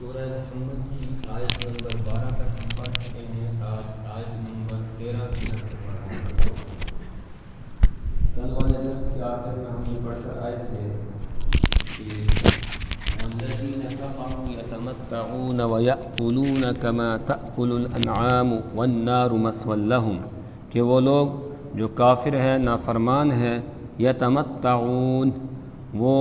سورہ محمد کی آیت نمبر 12 تک ہم پڑھ چکے ہیں. آج آیت نمبر 13 سے پڑھ رہے ہیں. کل والے درس کے آخر میں ہم یہ پڑھ کر آئے تھے کہ والذین کفروا یتمتعون ویأکلون کما تأکل الانعام والنار مثوی لہم، کہ وہ لوگ جو کافر ہیں، نافرمان ہیں، یتمتعون، وہ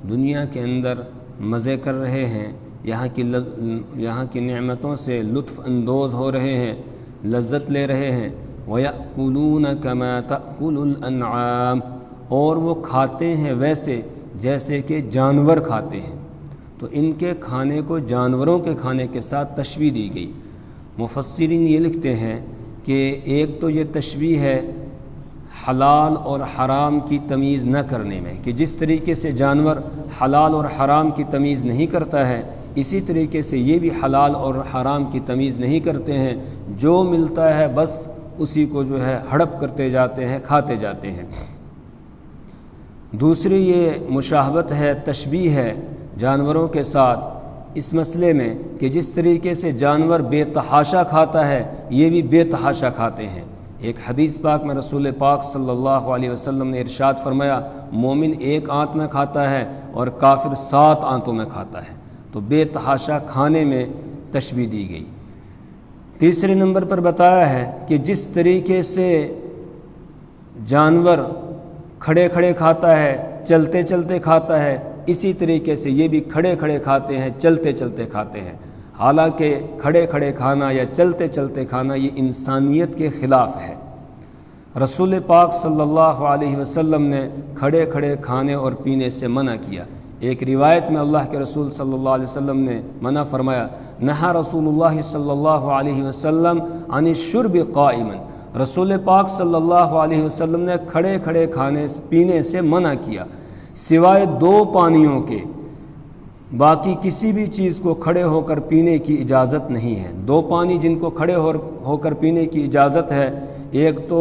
دنیا کے اندر مزے کر رہے ہیں، یہاں کی نعمتوں سے لطف اندوز ہو رہے ہیں، لذت لے رہے ہیں. وَيَأْكُلُونَ كَمَا تَأْكُلُ الْأَنْعَامُ، اور وہ کھاتے ہیں ویسے جیسے کہ جانور کھاتے ہیں. تو ان کے کھانے کو جانوروں کے کھانے کے ساتھ تشبیہ دی گئی. مفسرین یہ لکھتے ہیں کہ ایک تو یہ تشبیہ ہے حلال اور حرام کی تمیز نہ کرنے میں، کہ جس طریقے سے جانور حلال اور حرام کی تمیز نہیں کرتا ہے، اسی طریقے سے یہ بھی حلال اور حرام کی تمیز نہیں کرتے ہیں. جو ملتا ہے بس اسی کو جو ہے ہڑپ کرتے جاتے ہیں، کھاتے جاتے ہیں. دوسری یہ مشابہت ہے، تشبیہ ہے جانوروں کے ساتھ اس مسئلے میں کہ جس طریقے سے جانور بے تحاشا کھاتا ہے، یہ بھی بے تحاشا کھاتے ہیں. ایک حدیث پاک میں رسول پاک صلی اللہ علیہ وسلم نے ارشاد فرمایا، مومن ایک آنت میں کھاتا ہے اور کافر 7 آنتوں میں کھاتا ہے. تو بے تحاشا کھانے میں تشبیہ دی گئی. تیسرے نمبر پر بتایا ہے کہ جس طریقے سے جانور کھڑے کھڑے کھاتا ہے، چلتے چلتے کھاتا ہے، اسی طریقے سے یہ بھی کھڑے کھڑے کھاتے ہیں، چلتے چلتے کھاتے ہیں. حالانکہ کھڑے کھڑے کھانا یا چلتے چلتے کھانا یہ انسانیت کے خلاف ہے. رسول پاک صلی اللہ علیہ وسلم نے کھڑے کھڑے کھانے اور پینے سے منع کیا. ایک روایت میں اللہ کے رسول صلی اللہ علیہ وسلم نے منع فرمایا، نہا رسول اللہ صلی اللہ علیہ وسلم عن الشرب قائما، رسول پاک صلی اللہ علیہ وسلم نے کھڑے کھڑے کھانے پینے سے منع کیا، سوائے 2 پانیوں کے باقی کسی بھی چیز کو کھڑے ہو کر پینے کی اجازت نہیں ہے. 2 پانی جن کو کھڑے ہو کر پینے کی اجازت ہے، ایک تو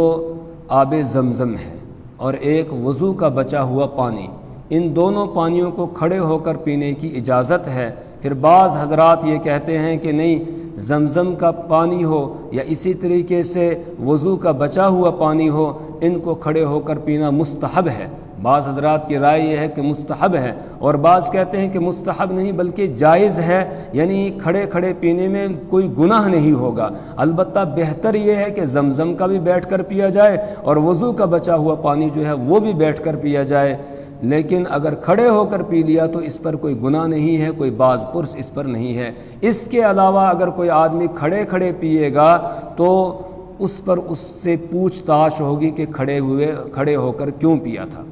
آب زمزم ہے اور ایک وضو کا بچا ہوا پانی. ان دونوں پانیوں کو کھڑے ہو کر پینے کی اجازت ہے. پھر بعض حضرات یہ کہتے ہیں کہ نہیں، زمزم کا پانی ہو یا اسی طریقے سے وضو کا بچا ہوا پانی ہو، ان کو کھڑے ہو کر پینا مستحب ہے. بعض حضرات کی رائے یہ ہے کہ مستحب ہے، اور بعض کہتے ہیں کہ مستحب نہیں بلکہ جائز ہے، یعنی کھڑے کھڑے پینے میں کوئی گناہ نہیں ہوگا. البتہ بہتر یہ ہے کہ زمزم کا بھی بیٹھ کر پیا جائے اور وضو کا بچا ہوا پانی جو ہے وہ بھی بیٹھ کر پیا جائے. لیکن اگر کھڑے ہو کر پی لیا تو اس پر کوئی گناہ نہیں ہے، کوئی باز پرس اس پر نہیں ہے. اس کے علاوہ اگر کوئی آدمی کھڑے کھڑے پیے گا تو اس پر اس سے پوچھ تاچھ ہوگی کہ کھڑے ہو کر کیوں پیا تھا.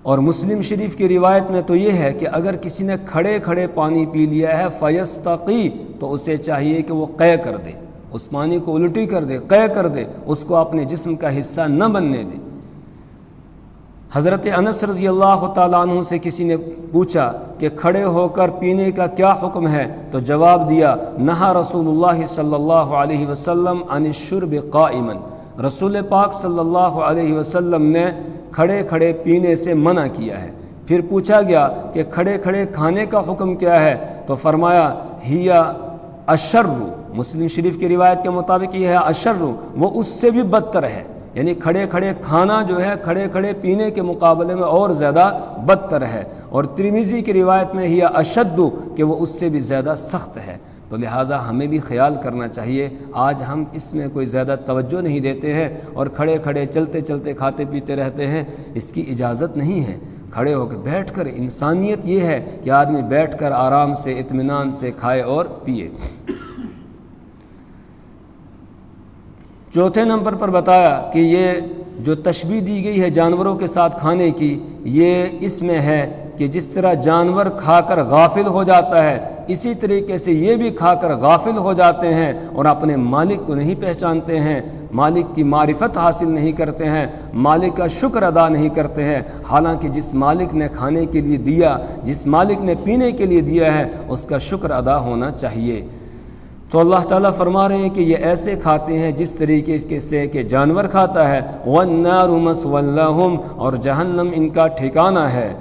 اور مسلم شریف کی روایت میں تو یہ ہے کہ اگر کسی نے کھڑے کھڑے پانی پی لیا ہے فیستقی، تو اسے چاہیے کہ وہ قے کر دے، اس پانی کو الٹی کر دے، قے کر دے، اس کو اپنے جسم کا حصہ نہ بننے دے. حضرت انس رضی اللہ تعالیٰ عنہ سے کسی نے پوچھا کہ کھڑے ہو کر پینے کا کیا حکم ہے، تو جواب دیا، نہا رسول اللہ صلی اللہ علیہ وسلم عن الشرب قائما، رسول پاک صلی اللہ علیہ وسلم نے کھڑے کھڑے پینے سے منع کیا ہے. پھر پوچھا گیا کہ کھڑے کھڑے کھانے کا حکم کیا ہے، تو فرمایا ہی اشر، مسلم شریف کی روایت کے مطابق یہ ہے اشر، وہ اس سے بھی بدتر ہے. یعنی کھڑے کھڑے کھانا جو ہے کھڑے کھڑے پینے کے مقابلے میں اور زیادہ بدتر ہے. اور ترمذی کی روایت میں ہی اشد، کہ وہ اس سے بھی زیادہ سخت ہے. تو لہٰذا ہمیں بھی خیال کرنا چاہیے. آج ہم اس میں کوئی زیادہ توجہ نہیں دیتے ہیں اور کھڑے کھڑے چلتے چلتے کھاتے پیتے رہتے ہیں. اس کی اجازت نہیں ہے. کھڑے ہو کر بیٹھ کر، انسانیت یہ ہے کہ آدمی بیٹھ کر آرام سے اطمینان سے کھائے اور پیے. چوتھے نمبر پر بتایا کہ یہ جو تشبیہ دی گئی ہے جانوروں کے ساتھ کھانے کی، یہ اس میں ہے کہ جس طرح جانور کھا کر غافل ہو جاتا ہے، اسی طریقے سے یہ بھی کھا کر غافل ہو جاتے ہیں اور اپنے مالک کو نہیں پہچانتے ہیں، مالک کی معرفت حاصل نہیں کرتے ہیں، مالک کا شکر ادا نہیں کرتے ہیں. حالانکہ جس مالک نے کھانے کے لیے دیا، جس مالک نے پینے کے لیے دیا ہے، اس کا شکر ادا ہونا چاہیے. تو اللہ تعالیٰ فرما رہے ہیں کہ یہ ایسے کھاتے ہیں جس طریقے سے کہ جانور کھاتا ہے. وَالنَّارُ مَثْوًى لَهُمْ، اور جہنم ان کا ٹھکانہ ہے.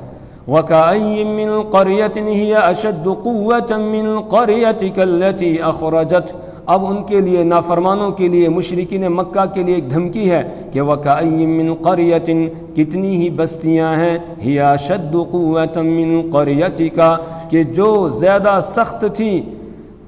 وَكَأَيٍّ مِّن قَرْيَةٍ هِيَ أَشَدُّ قُوَّةً مِّن قَرْيَتِكَ الَّتِي أَخْرَجَتْكَ۔ اب ان کے لیے، نافرمانوں کے لیے، مشرکین مکہ کے لیے ایک دھمکی ہے کہ وَكَأَيٍّ مِّن قَرْيَةٍ، کتنی ہی بستیاں ہیں، هِيَ أَشَدُّ قُوَّةً مِّن قَرْيَتِكَ، کہ جو زیادہ سخت تھیں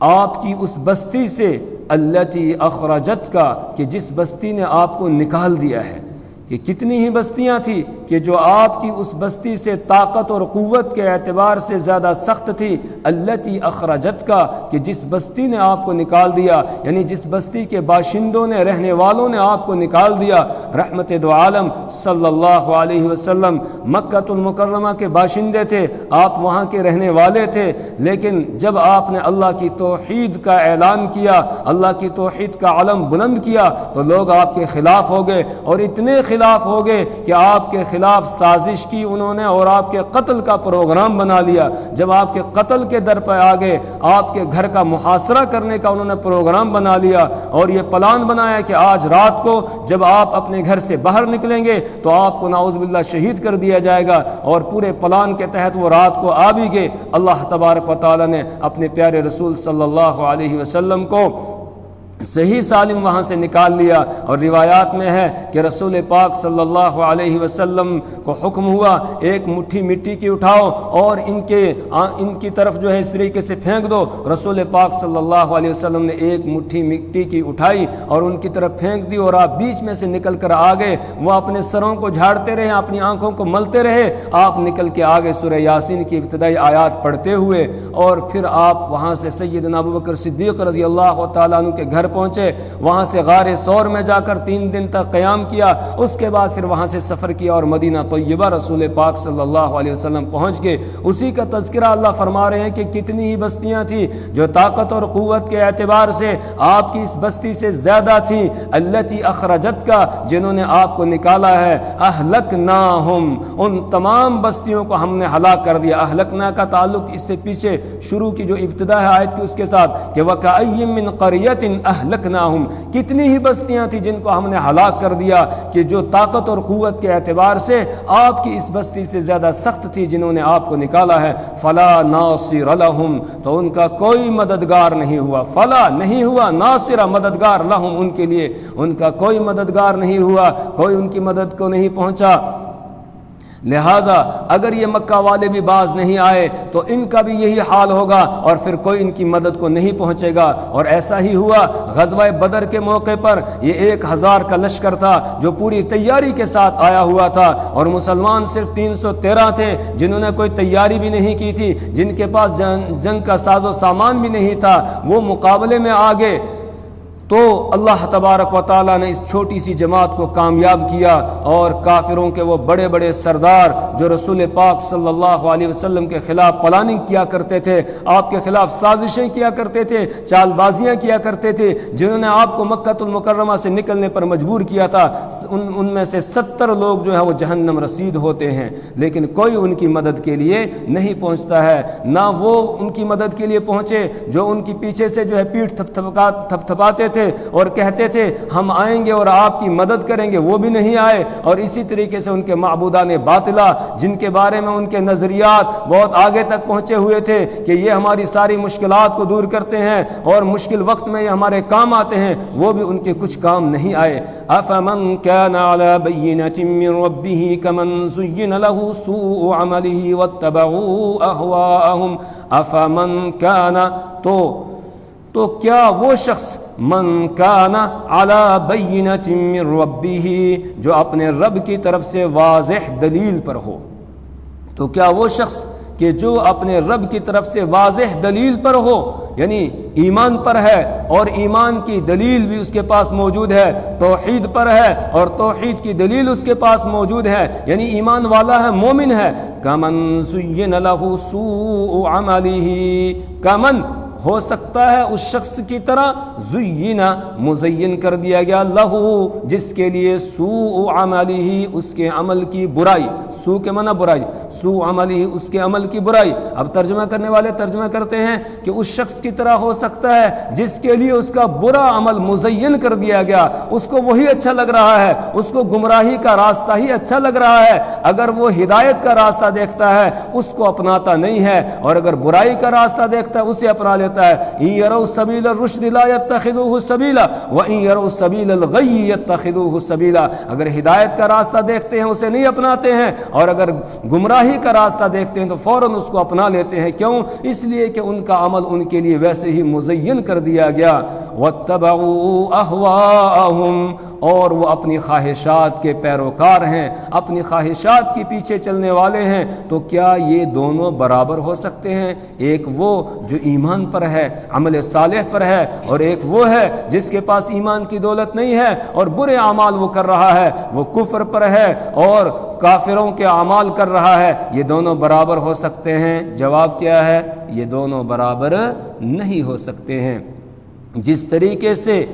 آپ کی اس بستی سے، التی اخرجتک، کہ جس بستی نے آپ کو نکال دیا ہے۔ کہ کتنی ہی بستیاں تھیں کہ جو آپ کی اس بستی سے طاقت اور قوت کے اعتبار سے زیادہ سخت تھی، التی اخرجتک، کہ جس بستی نے آپ کو نکال دیا، یعنی جس بستی کے باشندوں نے، رہنے والوں نے آپ کو نکال دیا۔ رحمت دو عالم صلی اللہ علیہ وسلم مکہ المکرمہ کے باشندے تھے، آپ وہاں کے رہنے والے تھے، لیکن جب آپ نے اللہ کی توحید کا اعلان کیا، اللہ کی توحید کا علم بلند کیا، تو لوگ آپ کے خلاف ہو گئے، اور اتنے خلاف ہو گئے کہ آپ کے خلاف سازش کی انہوں نے اور آپ کے قتل کا پروگرام بنا لیا۔ جب آپ کے قتل کے در پہ آ گئے، آپ کے گھر کا محاصرہ کرنے کا انہوں نے پروگرام بنا لیا، اور یہ پلان بنایا کہ آج رات کو جب آپ اپنے گھر سے باہر نکلیں گے تو آپ کو نعوذ باللہ شہید کر دیا جائے گا، اور پورے پلان کے تحت وہ رات کو آ بھی گئے۔ اللہ تبارک و تعالی نے اپنے پیارے رسول صلی اللہ علیہ وسلم کو صحیح سالم وہاں سے نکال لیا، اور روایات میں ہے کہ رسول پاک صلی اللہ علیہ وسلم کو حکم ہوا ایک مٹھی مٹی کی اٹھاؤ اور ان کی طرف جو ہے اس طریقے سے پھینک دو۔ رسول پاک صلی اللہ علیہ وسلم نے ایک مٹھی مٹی کی اٹھائی اور ان کی طرف پھینک دی، اور آپ بیچ میں سے نکل کر آ گئے۔ وہ اپنے سروں کو جھاڑتے رہے، اپنی آنکھوں کو ملتے رہے، آپ نکل کے آگے سورہ یاسین کی ابتدائی آیات پڑھتے ہوئے، اور پھر آپ وہاں سے سیدنا ابوبکر صدیق رضی اللہ تعالیٰ عنہ کے گھر پہنچے، وہاں سے غار ثور میں جا کر 3 دن تک قیام کیا، اس کے بعد پھر وہاں سے سفر کیا اور مدینہ طیبہ رسول پاک صلی اللہ علیہ وسلم پہنچ گئے۔ اسی کا تذکرہ اللہ فرما رہے ہیں کہ کتنی ہی بستیاں تھیں جو طاقت اور قوت کے اعتبار سے آپ کی اس بستی سے زیادہ تھیں، التی اخرجت کا، جنہوں نے آپ کو نکالا ہے۔ اہلکناہم، ان تمام بستیوں کو ہم نے ہلاک کر دیا۔ اہلکنا کا تعلق اس سے پیچھے شروع کی جو ابتدا ہے آیت کی اس کے ساتھ کہ وَكَأَيٍّ مِّن قَرْيَةٍ أَهْلَكْنَاهُمْ، کتنی ہی بستیاں تھیں جن کو ہم نے ہلاک کر دیا، کہ جو طاقت اور قوت کے اعتبار سے آپ کی اس بستی سے زیادہ سخت تھی، جنہوں نے آپ کو نکالا ہے۔ فَلَا نَاصِرَ لَهُمْ، تو ان کا کوئی مددگار نہیں ہوا۔ فلا نہیں ہوا، ناصرہ مددگار، لہم ان کے لیے، ان کا کوئی مددگار نہیں ہوا، کوئی ان کی مدد کو نہیں پہنچا۔ لہذا اگر یہ مکہ والے بھی باز نہیں آئے تو ان کا بھی یہی حال ہوگا، اور پھر کوئی ان کی مدد کو نہیں پہنچے گا۔ اور ایسا ہی ہوا غزوہ بدر کے موقع پر، یہ 1000 کا لشکر تھا جو پوری تیاری کے ساتھ آیا ہوا تھا، اور مسلمان صرف 313 تھے جنہوں نے کوئی تیاری بھی نہیں کی تھی، جن کے پاس جنگ کا ساز و سامان بھی نہیں تھا، وہ مقابلے میں آگے۔ تو اللہ تبارک و تعالیٰ نے اس چھوٹی سی جماعت کو کامیاب کیا، اور کافروں کے وہ بڑے بڑے سردار جو رسول پاک صلی اللہ علیہ وسلم کے خلاف پلاننگ کیا کرتے تھے، آپ کے خلاف سازشیں کیا کرتے تھے، چال بازیاں کیا کرتے تھے، جنہوں نے آپ کو مکہ المکرمہ سے نکلنے پر مجبور کیا تھا، ان میں سے 70 لوگ جو ہے وہ جہنم رسید ہوتے ہیں، لیکن کوئی ان کی مدد کے لیے نہیں پہنچتا ہے۔ نہ وہ ان کی مدد کے لیے پہنچے جو ان کی پیچھے سے جو ہے پیٹھ تھپتھپاتے تھے اور کہتے تھے ہم آئیں گے اور آپ کی مدد کریں گے، وہ بھی نہیں آئے۔ اور اسی طریقے سے ان کے معبودان باطلہ، جن کے بارے میں ان کے نظریات بہت آگے تک پہنچے ہوئے تھے کہ یہ ہماری ساری مشکلات کو دور کرتے ہیں اور مشکل وقت میں یہ ہمارے کام آتے ہیں، وہ بھی ان کے کچھ کام نہیں آئے۔ افمن كان على بينة من ربه كمن زين له سوء عمله واتبعوا اهواءهم افمن كان، تو کیا وہ شخص من کان علی بینۃ من ربہ، جو اپنے رب کی طرف سے واضح دلیل پر ہو، تو کیا وہ شخص کہ جو اپنے رب کی طرف سے واضح دلیل پر ہو، یعنی ایمان پر ہے اور ایمان کی دلیل بھی اس کے پاس موجود ہے، توحید پر ہے اور توحید کی دلیل اس کے پاس موجود ہے، یعنی ایمان والا ہے، مومن ہے۔ کمن زین لہ سوء عملہ، کمن ہو سکتا ہے اس شخص کی طرح زینا مزین کر دیا گیا لہو جس کے لیے سوء عملہ اس کے عمل کی برائی، سوء کے معنی برائی، سوء عملہ اس کے عمل کی برائی۔ اب ترجمہ کرنے والے ترجمہ کرتے ہیں کہ اس شخص کی طرح ہو سکتا ہے جس کے لیے اس کا برا عمل مزین کر دیا گیا، اس کو وہی اچھا لگ رہا ہے، اس کو گمراہی کا راستہ ہی اچھا لگ رہا ہے، اگر وہ ہدایت کا راستہ دیکھتا ہے اس کو اپناتا نہیں ہے، اور اگر برائی کا راستہ دیکھتا ہے اسے اپنا لیتا ہے۔ ان یروا سبیل الرشد لا يتخذوه سبیلا وان یروا سبیل الغی يتخذوه سبیلا، اگر ہدایت کا راستہ دیکھتے ہیں اسے نہیں اپناتے ہیں، اور اگر گمراہی کا راستہ دیکھتے ہیں تو فوراً اس کو اپنا لیتے ہیں۔ کیوں؟ اس لیے کہ ان کا عمل ان کے لیے ویسے ہی مزین کر دیا گیا۔ واتبعوا اہواءہم، اور وہ اپنی خواہشات کے پیروکار ہیں، اپنی خواہشات کے پیچھے چلنے والے ہیں۔ تو کیا یہ دونوں برابر ہو سکتے ہیں؟ ایک وہ جو ایمان پر ہے، عمل صالح پر ہے، اور ایک وہ ہے جس کے پاس ایمان کی دولت نہیں ہے اور برے اعمال وہ کر رہا ہے، وہ کفر پر ہے اور کافروں کے اعمال کر رہا ہے۔ یہ دونوں برابر ہو سکتے ہیں؟ جواب کیا ہے؟ یہ دونوں برابر نہیں ہو سکتے ہیں۔ جس طریقے سے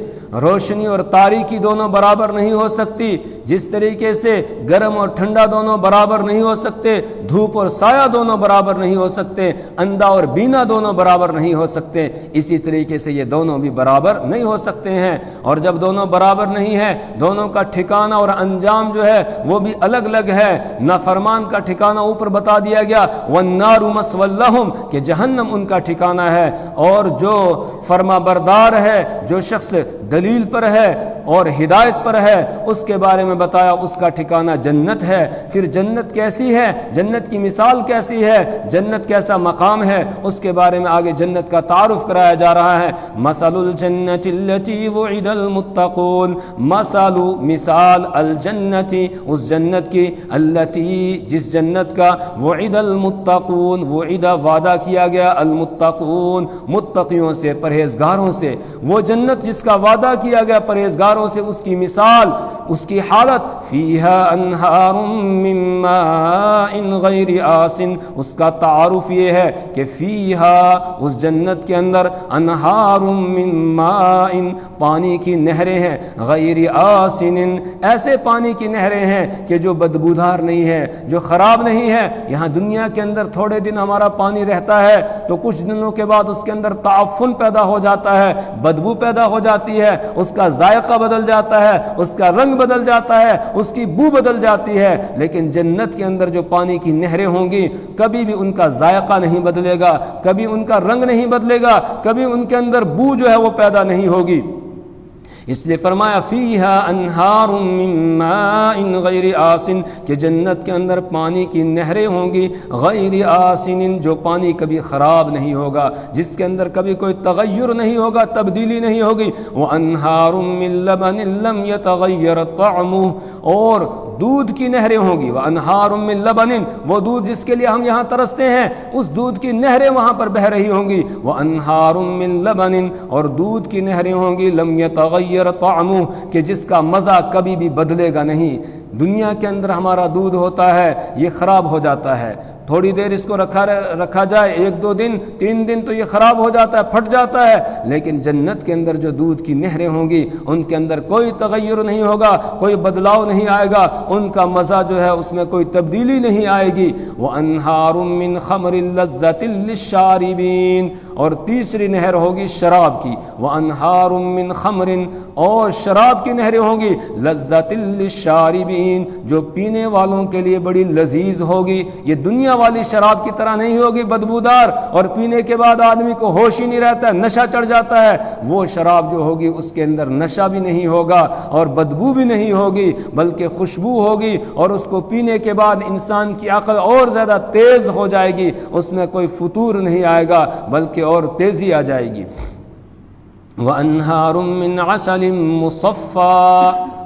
روشنی اور تاریکی دونوں برابر نہیں ہو سکتی، جس طریقے سے گرم اور ٹھنڈا دونوں برابر نہیں ہو سکتے، دھوپ اور سایہ دونوں برابر نہیں ہو سکتے، اندھا اور بینا دونوں برابر نہیں ہو سکتے، اسی طریقے سے یہ دونوں بھی برابر نہیں ہو سکتے ہیں۔ اور جب دونوں برابر نہیں ہیں، دونوں کا ٹھکانہ اور انجام جو ہے وہ بھی الگ الگ ہے۔ نافرمان کا ٹھکانہ اوپر بتا دیا گیا، والنار مثوی لہم، کہ جہنم ان کا ٹھکانہ ہے، اور جو فرما بردار ہے، جو شخص دلیل پر ہے اور ہدایت پر ہے، اس کے بارے میں بتایا اس کا ٹھکانہ جنت ہے۔ پھر جنت کیسی ہے، جنت کی مثال کیسی ہے، جنت کیسا مقام ہے، اس کے بارے میں آگے جنت کا تعارف کرایا جا رہا ہے۔ مثل الجنت التي وعد المتقون، مثال الجنت اس جنت کی، التي جس جنت کا، وعد المتقون وعد وعدہ کیا گیا، المتقون متقیوں سے، پرہیزگاروں سے، وہ جنت جس کا وعدہ کیا گیا پرہیزگاروں سے، اس کی مثال، اس کی حالت، فیہا انہار من ماء غیر آسن، اس کا تعارف یہ ہے کہ فیہا اس جنت کے اندر، انہار من ماء پانی کی نہریں ہیں، غیر آسن ایسے پانی کی نہریں ہیں کہ جو بدبودار نہیں ہے، جو خراب نہیں ہے۔ یہاں دنیا کے اندر تھوڑے دن ہمارا پانی رہتا ہے تو کچھ دنوں کے بعد اس کے اندر تعفن پیدا ہو جاتا ہے، بدبو پیدا ہو جاتی ہے، اس کا ذائقہ بدل جاتا ہے، اس کا رنگ بدل جاتا ہے، اس کی بو بدل جاتی ہے۔ لیکن جنت کے اندر جو پانی کی نہریں ہوں گی، کبھی بھی ان کا ذائقہ نہیں بدلے گا، کبھی ان کا رنگ نہیں بدلے گا، کبھی ان کے اندر بو جو ہے وہ پیدا نہیں ہوگی۔ اس لیے فرمایا فیہا انہار من ماء غیر آسن، کہ جنت کے اندر پانی کی نہریں ہوں گی، غیر آسن جو پانی کبھی خراب نہیں ہوگا، جس کے اندر کبھی کوئی تغیر نہیں ہوگا، تبدیلی نہیں ہوگی۔ وانہار من لبن لم یتغیر طعمہ، اور دودھ کی نہریں ہوں گی، وانہار من لبن وہ دودھ جس کے لیے ہم یہاں ترستے ہیں، اس دودھ کی نہریں وہاں پر بہہ رہی ہوں گی۔ وانہار من لبن اور دودھ کی نہریں ہوں گی، لم یتغیر طعمہ کہ جس کا مزہ کبھی بھی بدلے گا نہیں۔ دنیا کے اندر ہمارا دودھ ہوتا ہے، یہ خراب ہو جاتا ہے، تھوڑی دیر اس کو رکھا جائے، 1-2 دن 3 دن تو یہ خراب ہو جاتا ہے، پھٹ جاتا ہے۔ لیکن جنت کے اندر جو دودھ کی نہریں ہوں گی، ان کے اندر کوئی تغیر نہیں ہوگا، کوئی بدلاؤ نہیں آئے گا، ان کا مزہ جو ہے اس میں کوئی تبدیلی نہیں آئے گی۔ وَأَنْهَارٌ مِّنْ خَمْرٍ لَذَّةٍ لِّلشَّارِبِينَ اور تیسری نہر ہوگی شراب کی، وَأَنْهَارٌ مِّنْ خَمْرٍ اور شراب کی نہریں ہوں گی، لَذَّةٍ لِّلشَّارِبِينَ جو پینے والوں کے لیے بڑی لذیذ ہوگی۔ یہ دنیا والی شراب کی طرح نہیں ہوگی بدبودار، اور پینے کے بعد آدمی کو ہوش ہی نہیں رہتا ہے، نشہ چڑھ جاتا ہے۔ وہ شراب جو ہوگی اس کے اندر نشہ بھی نہیں ہوگا اور بدبو بھی نہیں ہوگی، بلکہ خوشبو ہوگی، اور اس کو پینے کے بعد انسان کی عقل اور زیادہ تیز ہو جائے گی، اس میں کوئی فتور نہیں آئے گا بلکہ اور تیزی آ جائے گی۔ وَأَنْهَارٌ مِّنْ عَسَلٍ مُّصَفًّى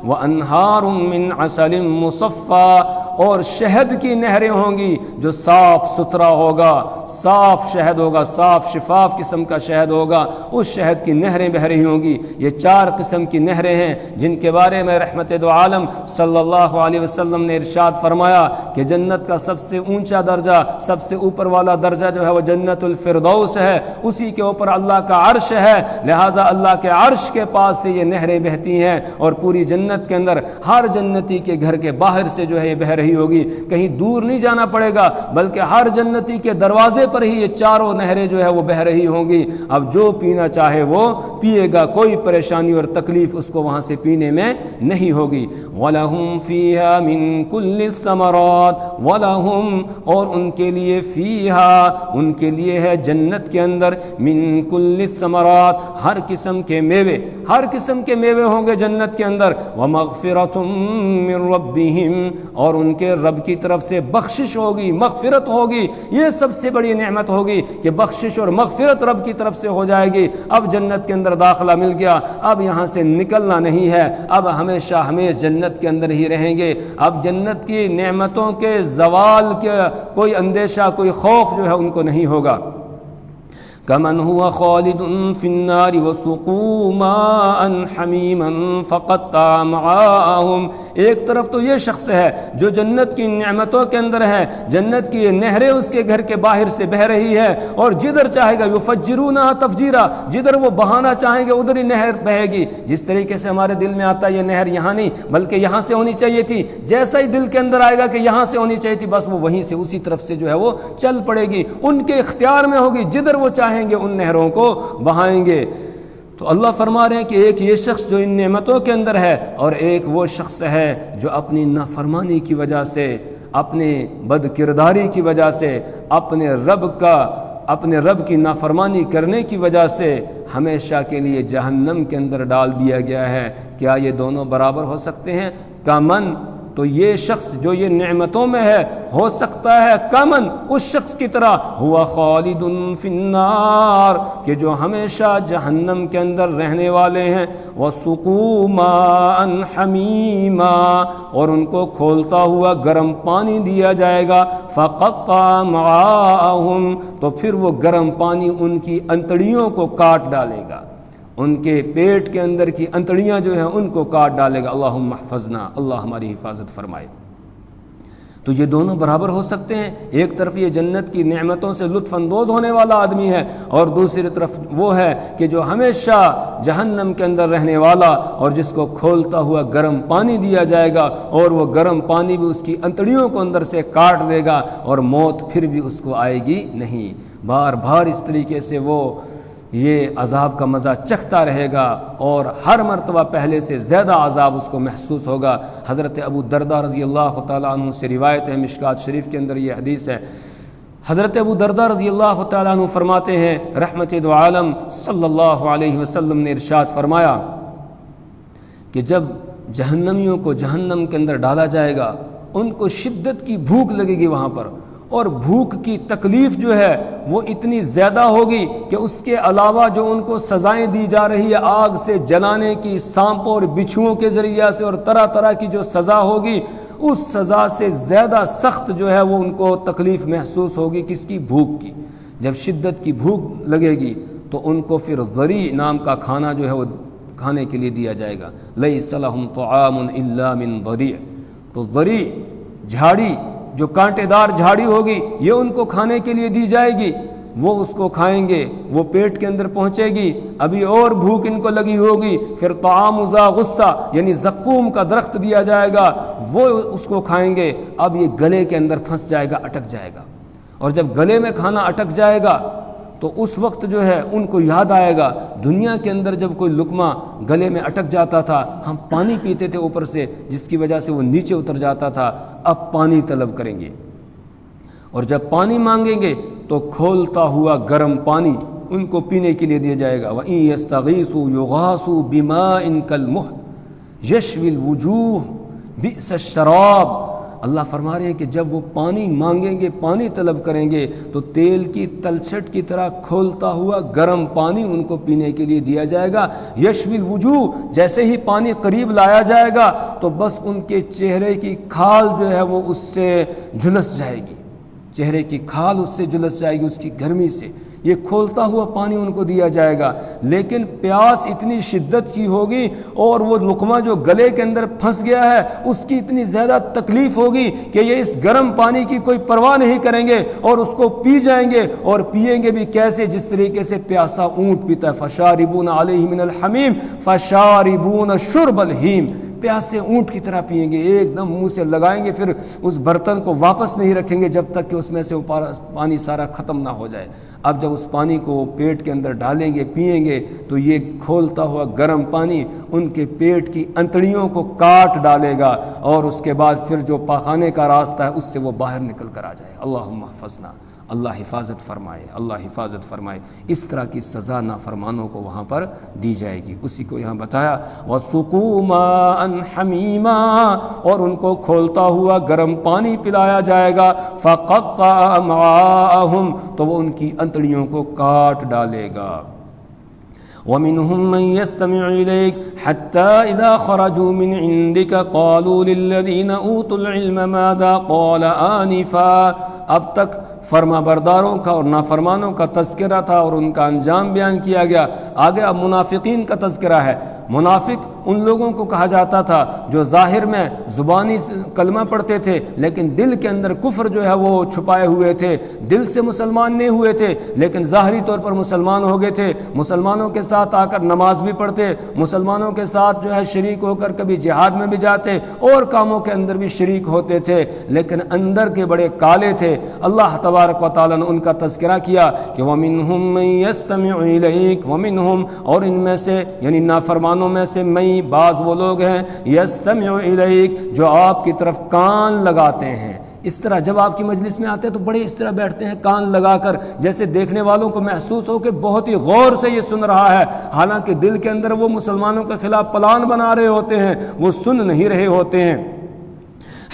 وَأَنْهَارٌ مِّنْ عَسَلٍ مُّصَفًّى اور شہد کی نہریں ہوں گی جو صاف ستھرا ہوگا، صاف شہد ہوگا، صاف شفاف قسم کا شہد ہوگا، اس شہد کی نہریں بہہ رہی ہوں گی۔ یہ 4 قسم کی نہریں ہیں جن کے بارے میں رحمت دو عالم صلی اللہ علیہ وسلم نے ارشاد فرمایا کہ جنت کا سب سے اونچا درجہ، سب سے اوپر والا درجہ جو ہے وہ جنت الفردوس ہے، اسی کے اوپر اللہ کا عرش ہے، لہٰذا اللہ کے عرش کے پاس سے یہ نہریں بہتی ہیں، اور پوری جنت کے اندر ہر جنتی کے گھر کے باہر سے جو ہے یہ بہہ رہی ہوگی، کہیں دور نہیں جانا پڑے گا، بلکہ ہر جنتی کے دروازے پر ہی یہ 4 نہریں جو ہے وہ بہہ رہی ہوں گی۔ اب جو پینا چاہے وہ پیے گا، کوئی پریشانی اور تکلیف اس کو وہاں سے پینے میں نہیں ہوگی۔ وَلَهُمْ فِيهَا مِن كُلِّ الثَّمَرَاتِ وَلَهُمْ اور ان کے لیے فِيهَا ان کے لیے ہے جنت کے اندر مِن كُلِّ الثَّمَرَاتِ ہر قسم کے میوے، ہر قسم کے میوے ہوں گے جنت کے اندر، وَمَغْفِرَةٌ مِّن رَبِّهِمْ اور ان کے رب کی طرف سے بخشش ہوگی، مغفرت ہوگی۔ یہ سب سے بڑی نعمت ہوگی کہ بخشش اور مغفرت رب کی طرف سے ہو جائے گی۔ اب جنت کے اندر داخلہ مل گیا، اب یہاں سے نکلنا نہیں ہے، اب ہمیشہ ہمیش جنت کے اندر ہی رہیں گے۔ اب جنت کی نعمتوں کے زوال کے کوئی اندیشہ، کوئی خوف جو ہے ان کو نہیں ہوگا۔ كمن هو خالد في النار وسقوا ماء حميما فقطع امعاءهم ایک طرف تو یہ شخص ہے جو جنت کی نعمتوں کے اندر ہے، جنت کی یہ نہریں اس کے گھر کے باہر سے بہہ رہی ہے، اور جدھر چاہے گا یفجرونها تفجیرا، جدھر وہ بہانا چاہیں گے ادھر ہی نہر بہے گی۔ جس طریقے سے ہمارے دل میں آتا ہے یہ نہر یہاں نہیں بلکہ یہاں سے ہونی چاہیے تھی، جیسا ہی دل کے اندر آئے گا کہ یہاں سے ہونی چاہیے تھی، بس وہ وہیں سے اسی طرف سے جو ہے وہ چل پڑے گی، ان کے اختیار میں ہوگی، جدھر وہ چاہیں گے ان نہروں کو بہائیں گے۔ تو اللہ فرما رہے ہیں کہ ایک یہ شخص جو ان نعمتوں کے اندر ہے، اور ایک وہ شخص ہے جو اپنی نافرمانی کی وجہ سے، اپنی بد کرداری کی وجہ سے، اپنے رب کی نافرمانی کرنے کی وجہ سے ہمیشہ کے لیے جہنم کے اندر ڈال دیا گیا ہے۔ کیا یہ دونوں برابر ہو سکتے ہیں؟ کامن تو یہ شخص جو یہ نعمتوں میں ہے ہو سکتا ہے کامن اس شخص کی طرح ہوا خالد فی النار کہ جو ہمیشہ جہنم کے اندر رہنے والے ہیں، وَسُقُوا مَاءً حَمِيمًا اور ان کو کھولتا ہوا گرم پانی دیا جائے گا، فَقَطَّعَ أَمْعَاءَهُمْ تو پھر وہ گرم پانی ان کی انتڑیوں کو کاٹ ڈالے گا، ان کے پیٹ کے اندر کی انتڑیاں جو ہیں ان کو کاٹ ڈالے گا۔ اللہم احفظنا، اللہ ہماری حفاظت فرمائے۔ تو یہ دونوں برابر ہو سکتے ہیں، ایک طرف یہ جنت کی نعمتوں سے لطف اندوز ہونے والا آدمی ہے، اور دوسری طرف وہ ہے کہ جو ہمیشہ جہنم کے اندر رہنے والا، اور جس کو کھولتا ہوا گرم پانی دیا جائے گا، اور وہ گرم پانی بھی اس کی انتڑیوں کو اندر سے کاٹ دے گا، اور موت پھر بھی اس کو آئے گی نہیں۔ بار بار اس طریقے سے وہ یہ عذاب کا مزہ چکھتا رہے گا، اور ہر مرتبہ پہلے سے زیادہ عذاب اس کو محسوس ہوگا۔ حضرت ابو درداء رضی اللہ تعالیٰ عنہ سے روایت ہے، مشکات شریف کے اندر یہ حدیث ہے۔ حضرت ابو درداء رضی اللہ تعالیٰ عنہ فرماتے ہیں، رحمت دو عالم صلی اللہ علیہ وسلم نے ارشاد فرمایا کہ جب جہنمیوں کو جہنم کے اندر ڈالا جائے گا، ان کو شدت کی بھوک لگے گی وہاں پر، اور بھوک کی تکلیف جو ہے وہ اتنی زیادہ ہوگی کہ اس کے علاوہ جو ان کو سزائیں دی جا رہی ہے آگ سے جلانے کی، سانپوں اور بچھوؤں کے ذریعہ سے، اور طرح طرح کی جو سزا ہوگی، اس سزا سے زیادہ سخت جو ہے وہ ان کو تکلیف محسوس ہوگی کس کی؟ بھوک کی۔ جب شدت کی بھوک لگے گی تو ان کو پھر ضری نام کا کھانا جو ہے وہ کھانے کے لیے دیا جائے گا۔ لیس لہم طعام الا من ضریع تو ضری جھاڑی، جو کانٹے دار جھاڑی ہوگی، یہ ان کو کھانے کے لیے دی جائے گی، وہ اس کو کھائیں گے، وہ پیٹ کے اندر پہنچے گی، ابھی اور بھوک ان کو لگی ہوگی، پھر طعام ذا غصہ یعنی زقوم کا درخت دیا جائے گا، وہ اس کو کھائیں گے، اب یہ گلے کے اندر پھنس جائے گا، اٹک جائے گا، اور جب گلے میں کھانا اٹک جائے گا تو اس وقت جو ہے ان کو یاد آئے گا دنیا کے اندر جب کوئی لقمہ گلے میں اٹک جاتا تھا، ہم پانی پیتے تھے اوپر سے جس کی وجہ سے وہ نیچے اتر جاتا تھا، اب پانی طلب کریں گے، اور جب پانی مانگیں گے تو کھولتا ہوا گرم پانی ان کو پینے کے لیے دیا جائے گا۔ وَإِن يَسْتَغِيثُوا يُغَاثُوا بِمَاءٍ كَالْمُهْلِ يَشْوِي الْوُجُوهَ بِئْسَ الشَّرَابُ اللہ فرما رہے ہیں کہ جب وہ پانی مانگیں گے، پانی طلب کریں گے تو تیل کی تلچھٹ کی طرح کھولتا ہوا گرم پانی ان کو پینے کے لیے دیا جائے گا۔ یشوی الوجوہ، جیسے ہی پانی قریب لایا جائے گا تو بس ان کے چہرے کی کھال جو ہے وہ اس سے جھلس جائے گی، چہرے کی کھال اس سے جھلس جائے گی اس کی گرمی سے۔ یہ کھولتا ہوا پانی ان کو دیا جائے گا، لیکن پیاس اتنی شدت کی ہوگی اور وہ لقمہ جو گلے کے اندر پھنس گیا ہے اس کی اتنی زیادہ تکلیف ہوگی کہ یہ اس گرم پانی کی کوئی پرواہ نہیں کریں گے اور اس کو پی جائیں گے، اور پئیں گے بھی کیسے؟ جس طریقے سے پیاسا اونٹ پیتا ہے۔ فشاربون علیہ من الحمیم فشاربون شرب الہیم، پیاسے اونٹ کی طرح پئیں گے، ایک دم منہ سے لگائیں گے، پھر اس برتن کو واپس نہیں رکھیں گے جب تک کہ اس میں سے پانی سارا ختم نہ ہو جائے۔ اب جب اس پانی کو پیٹ کے اندر ڈالیں گے، پئیں گے، تو یہ کھولتا ہوا گرم پانی ان کے پیٹ کی انتڑیوں کو کاٹ ڈالے گا، اور اس کے بعد پھر جو پاخانے کا راستہ ہے اس سے وہ باہر نکل کر آ جائے۔ اللہم احفظنا، اللہ حفاظت فرمائے، اللہ حفاظت فرمائے۔ اس طرح کی سزا نافرمانوں کو وہاں پر دی جائے گی۔ اسی کو یہاں بتایا وَسُقُوا مَاءً حَمِيمًا، اور ان کو کھولتا ہوا گرم پانی پلایا جائے گا۔ فَقَطَّعَ أَمْعَاءَهُمْ، تو وہ ان کی انتڑیوں کو کاٹ ڈالے گا۔ وَمِنْهُمْ مَنْ يَسْتَمِعُ إِلَيْكَ حَتَّى إِذَا خَرَجُوا مِنْ عِنْدِكَ قَالُوا لِلَّذِينَ أُوتُوا الْعِلْمَ مَاذَا قَالَ آنِفًا۔ اب تک فرما برداروں کا اور نافرمانوں کا تذکرہ تھا اور ان کا انجام بیان کیا گیا، آگے اب منافقین کا تذکرہ ہے۔ منافق ان لوگوں کو کہا جاتا تھا جو ظاہر میں زبانی کلمہ پڑھتے تھے لیکن دل کے اندر کفر جو ہے وہ چھپائے ہوئے تھے، دل سے مسلمان نہیں ہوئے تھے لیکن ظاہری طور پر مسلمان ہو گئے تھے، مسلمانوں کے ساتھ آ کر نماز بھی پڑھتے، مسلمانوں کے ساتھ جو ہے شریک ہو کر کبھی جہاد میں بھی جاتے اور کاموں کے اندر بھی شریک ہوتے تھے، لیکن اندر کے بڑے کالے تھے۔ اللہ تبارک و تعالیٰ نے ان کا تذکرہ کیا کہ وَمِنْهُمْ مَنْ يَسْتَمِعُ إِلَيْكَ، وَمِنْهُمْ، اور ان میں سے یعنی نافرمانوں میں سے بعض وہ لوگ ہیں یستمع الیک، جو آپ کی طرف کان لگاتے ہیں۔ اس طرح جب آپ کی مجلس میں آتے ہیں تو بڑے اس طرح بیٹھتے ہیں کان لگا کر، جیسے دیکھنے والوں کو محسوس ہو کہ بہت ہی غور سے یہ سن رہا ہے، حالانکہ دل کے اندر وہ مسلمانوں کے خلاف پلان بنا رہے ہوتے ہیں، وہ سن نہیں رہے ہوتے ہیں۔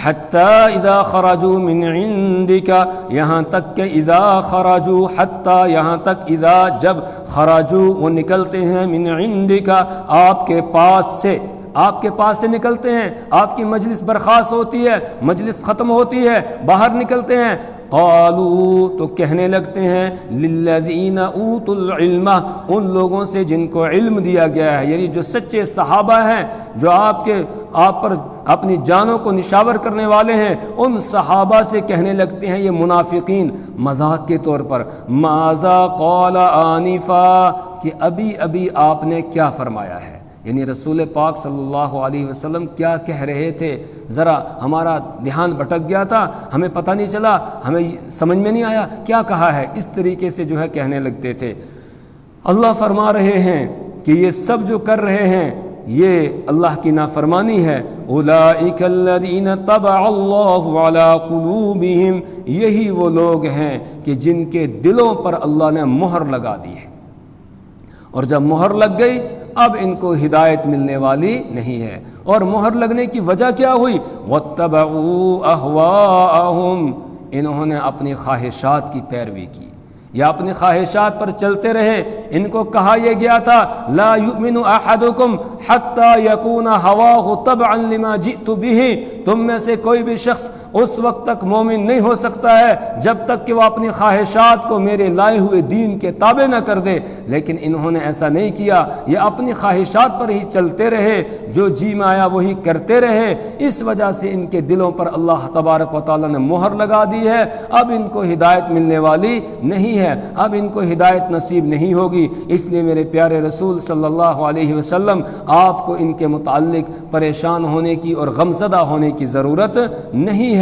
حتی اذا خرجوا من عندک، یہاں تک کہ اذا خرجوا، حتی یہاں تک، اذا جب، خرجوا وہ نکلتے ہیں، من عندک آپ کے پاس سے، آپ کے پاس سے نکلتے ہیں، آپ کی مجلس برخاست ہوتی ہے، مجلس ختم ہوتی ہے، باہر نکلتے ہیں، قالوا تو کہنے لگتے ہیں، للذین اوتوا العلم، ان لوگوں سے جن کو علم دیا گیا ہے، یعنی جو سچے صحابہ ہیں، جو آپ پر اپنی جانوں کو نشاور کرنے والے ہیں، ان صحابہ سے کہنے لگتے ہیں یہ منافقین مذاق کے طور پر، ماذا قال آنفا، کہ ابھی ابھی آپ نے کیا فرمایا ہے، یعنی رسول پاک صلی اللہ علیہ وسلم کیا کہہ رہے تھے، ذرا ہمارا دھیان بھٹک گیا تھا، ہمیں پتہ نہیں چلا، ہمیں سمجھ میں نہیں آیا کیا کہا ہے، اس طریقے سے جو ہے کہنے لگتے تھے۔ اللہ فرما رہے ہیں کہ یہ سب جو کر رہے ہیں یہ اللہ کی نافرمانی ہے۔ اولئک الذین طبع اللہ علی قلوبہم، یہی وہ لوگ ہیں کہ جن کے دلوں پر اللہ نے مہر لگا دی ہے، اور جب مہر لگ گئی اب ان کو ہدایت ملنے والی نہیں ہے۔ اور مہر لگنے کی وجہ کیا ہوئی؟ واتبعوا اہواءہم، انہوں نے اپنی خواہشات کی پیروی کی یا اپنی خواہشات پر چلتے رہے۔ ان کو کہا یہ گیا تھا لا یؤمن احدکم حتی یکون ہواہ تبعا لما جئت بہ، تم میں سے کوئی بھی شخص اس وقت تک مومن نہیں ہو سکتا ہے جب تک کہ وہ اپنی خواہشات کو میرے لائے ہوئے دین کے تابع نہ کر دے، لیکن انہوں نے ایسا نہیں کیا، یہ اپنی خواہشات پر ہی چلتے رہے، جو جی میں آیا وہی کرتے رہے، اس وجہ سے ان کے دلوں پر اللہ تبارک و تعالیٰ نے مہر لگا دی ہے، اب ان کو ہدایت ملنے والی نہیں ہے، اب ان کو ہدایت نصیب نہیں ہوگی۔ اس لیے میرے پیارے رسول صلی اللہ علیہ وسلم آپ کو ان کے متعلق پریشان ہونے کی اور غمزدہ ہونے کی ضرورت نہیں ہے۔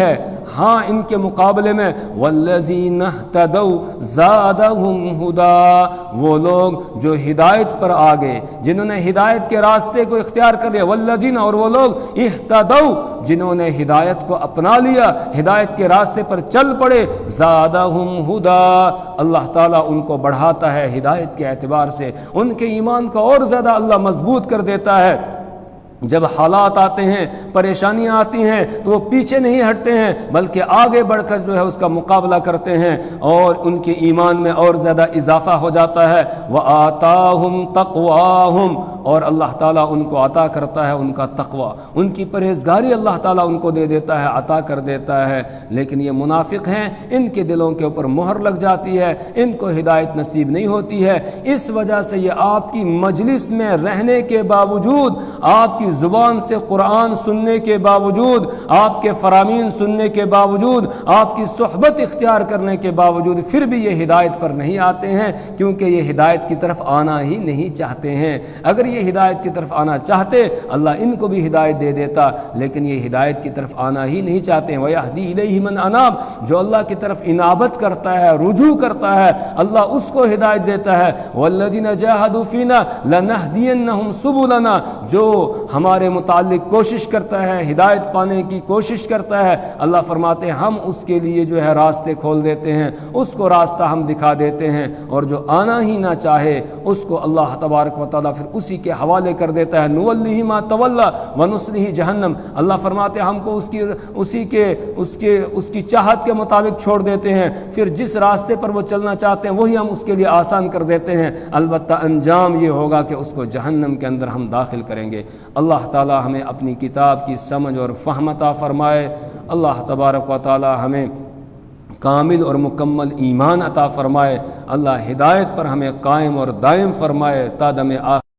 ہاں ان کے مقابلے میں والذین اہتدوا زادہم ہدی، وہ لوگ جو ہدایت پر آ گئے، جنہوں نے ہدایت کے راستے کو اختیار کر لیا، والذین، اور وہ لوگ اہتدوا، جنہوں نے ہدایت کو اپنا لیا، ہدایت کے راستے پر چل پڑے، زادہم ہدی، اللہ تعالیٰ ان کو بڑھاتا ہے ہدایت کے اعتبار سے، ان کے ایمان کو اور زیادہ اللہ مضبوط کر دیتا ہے۔ جب حالات آتے ہیں، پریشانیاں آتی ہیں تو وہ پیچھے نہیں ہٹتے ہیں بلکہ آگے بڑھ کر جو ہے اس کا مقابلہ کرتے ہیں اور ان کے ایمان میں اور زیادہ اضافہ ہو جاتا ہے۔ وَآتَاهُمْ تَقْوَاهُمْ، اور اللہ تعالیٰ ان کو عطا کرتا ہے ان کا تقوی، ان کی پرہیزگاری اللہ تعالیٰ ان کو دے دیتا ہے، عطا کر دیتا ہے۔ لیکن یہ منافق ہیں، ان کے دلوں کے اوپر مہر لگ جاتی ہے، ان کو ہدایت نصیب نہیں ہوتی ہے۔ اس وجہ سے یہ آپ کی مجلس میں رہنے کے باوجود، آپ کی زبان سے قرآن سننے کے باوجود، آپ کے فرامین سننے کے باوجود، آپ کی صحبت اختیار کرنے کے باوجود پھر بھی یہ ہدایت پر نہیں آتے ہیں، کیونکہ یہ ہدایت کی طرف آنا ہی نہیں چاہتے ہیں۔ اگر یہ ہدایت کی طرف آنا چاہتے اللہ ان کو بھی ہدایت دے دیتا، لیکن یہ ہدایت کی طرف آنا ہی نہیں چاہتے ہیں۔ وَيَهْدِي إِلَيْهِ مَنْ أَنَابَ، جو اللہ کی طرف انابت کرتا ہے، رجوع کرتا ہے، اللہ اس کو ہدایت دیتا ہے۔ وَالَّذِينَ جَاهَدُوا فِينَا لَنَهْدِيَنَّهُمْ سُبُلَنَا، جو ہمارے متعلق کوشش کرتا ہے، ہدایت پانے کی کوشش کرتا ہے، اللہ فرماتے ہیں ہم اس کے لیے جو ہے راستے کھول دیتے ہیں، اس کو راستہ ہم دکھا دیتے ہیں، اور جو آنا ہی نہ چاہے اس کو اللہ تبارک و تعالیٰ پھر اسی کے حوالے کر دیتا ہے۔ نُوَلِّهِ مَا تَوَلَّى وَنُصْلِهِ جہنم، اللہ فرماتے ہیں ہم کو اس کی چاہت کے مطابق چھوڑ دیتے ہیں، پھر جس راستے پر وہ چلنا چاہتے ہیں وہی ہم اس کے لیے آسان کر دیتے ہیں، البتہ انجام یہ ہوگا کہ اس کو جہنم کے اندر ہم داخل کریں گے۔ اللہ تعالی ہمیں اپنی کتاب کی سمجھ اور فہم عطا فرمائے۔ اللہ تبارک و تعالی ہمیں کامل اور مکمل ایمان عطا فرمائے۔ اللہ ہدایت پر ہمیں قائم اور دائم فرمائے تا دم آخر۔